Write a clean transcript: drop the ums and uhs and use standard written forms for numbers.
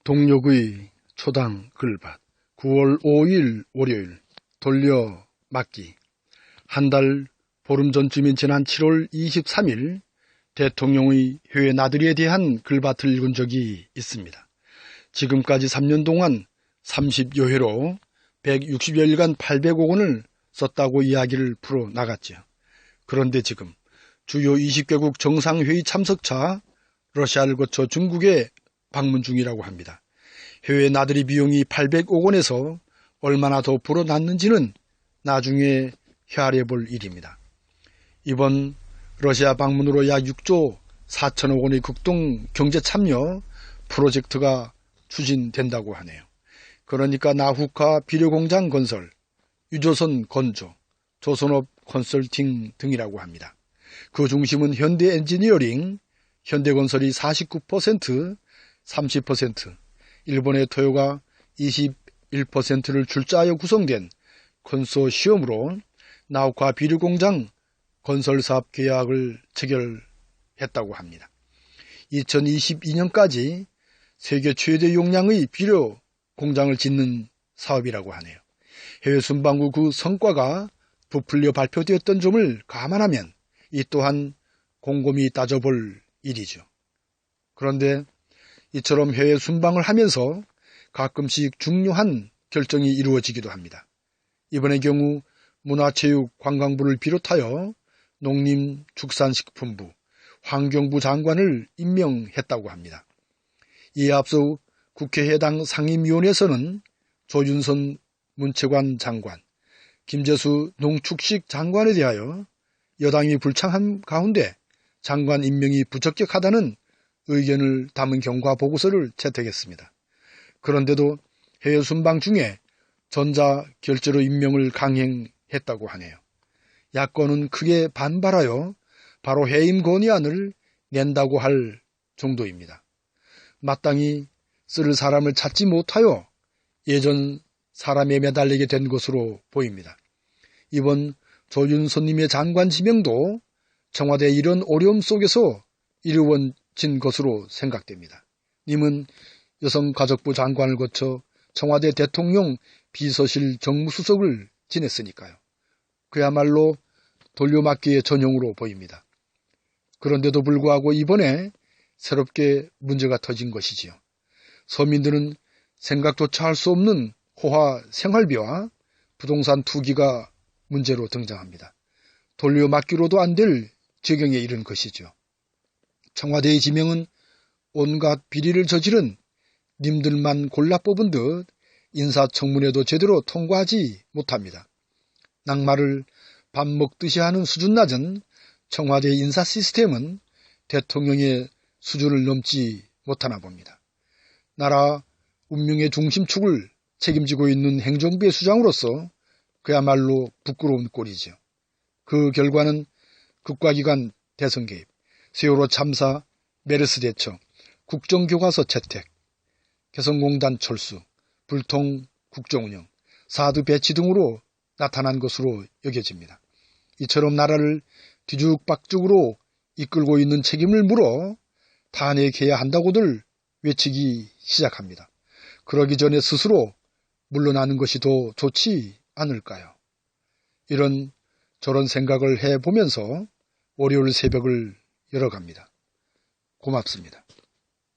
동력의 초당 글밭 9월 5일 월요일 돌려막기. 한 달 보름 전쯤인 지난 7월 23일 대통령의 해외 나들이에 대한 글밭을 읽은 적이 있습니다. 지금까지 3년 동안 30여 회로 160여일간 800억 원을 썼다고 이야기를 풀어나갔죠. 그런데 지금 주요 20개국 정상회의 참석차 러시아를 거쳐 중국에 방문 중이라고 합니다. 해외 나들이 비용이 800억 원에서 얼마나 더 불어났는지는 나중에 헤아려 볼 일입니다. 이번 러시아 방문으로 약 6조 4천억 원의 극동 경제 참여 프로젝트가 추진된다고 하네요. 그러니까 나후카 비료공장 건설, 유조선 건조, 조선업 컨설팅 등이라고 합니다. 그 중심은 현대엔지니어링, 현대건설이 49%, 30%, 일본의 토요가 21%를 출자하여 구성된 컨소시엄으로 나후카 비료공장 건설사업 계약을 체결했다고 합니다. 2022년까지 세계 최대 용량의 비료 공장을 짓는 사업이라고 하네요. 해외 순방구 그 성과가 부풀려 발표되었던 점을 감안하면 이 또한 곰곰이 따져볼 일이죠. 그런데 이처럼 해외 순방을 하면서 가끔씩 중요한 결정이 이루어지기도 합니다. 이번의 경우 문화체육관광부를 비롯하여 농림축산식품부, 환경부 장관을 임명했다고 합니다. 이에 앞서 국회 해당 상임위원회에서는 조윤선 문체관 장관, 김재수 농축식 장관에 대하여 여당이 불창한 가운데 장관 임명이 부적격하다는 의견을 담은 경과 보고서를 채택했습니다. 그런데도 해외 순방 중에 전자결제로 임명을 강행했다고 하네요. 야권은 크게 반발하여 바로 해임 건의안을 낸다고 할 정도입니다. 마땅히 쓸 사람을 찾지 못하여 예전 사람에 매달리게 된 것으로 보입니다. 이번 조윤선님의 장관 지명도 청와대 이런 어려움 속에서 이루어진 것으로 생각됩니다. 님은 여성가족부 장관을 거쳐 청와대 대통령 비서실 정무수석을 지냈으니까요. 그야말로 돌려막기의 전형으로 보입니다. 그런데도 불구하고 이번에 새롭게 문제가 터진 것이지요. 서민들은 생각조차 할 수 없는 호화 생활비와 부동산 투기가 문제로 등장합니다. 돌려막기로도 안 될 지경에 이른 것이죠. 청와대의 지명은 온갖 비리를 저지른 님들만 골라 뽑은 듯 인사청문회도 제대로 통과하지 못합니다. 낙마를 밥 먹듯이 하는 수준 낮은 청와대 인사 시스템은 대통령의 수준을 넘지 못하나 봅니다. 나라 운명의 중심축을 책임지고 있는 행정부의 수장으로서 그야말로 부끄러운 꼴이죠. 그 결과는 국가기관 대선 개입, 세월호 참사, 메르스 대처, 국정교과서 채택, 개성공단 철수, 불통 국정운영, 사드 배치 등으로 나타난 것으로 여겨집니다. 이처럼 나라를 뒤죽박죽으로 이끌고 있는 책임을 물어 탄핵해야 한다고들 외치기 시작합니다. 그러기 전에 스스로 물러나는 것이 더 좋지 않을까요? 이런 저런 생각을 해보면서 월요일 새벽을 열어갑니다. 고맙습니다.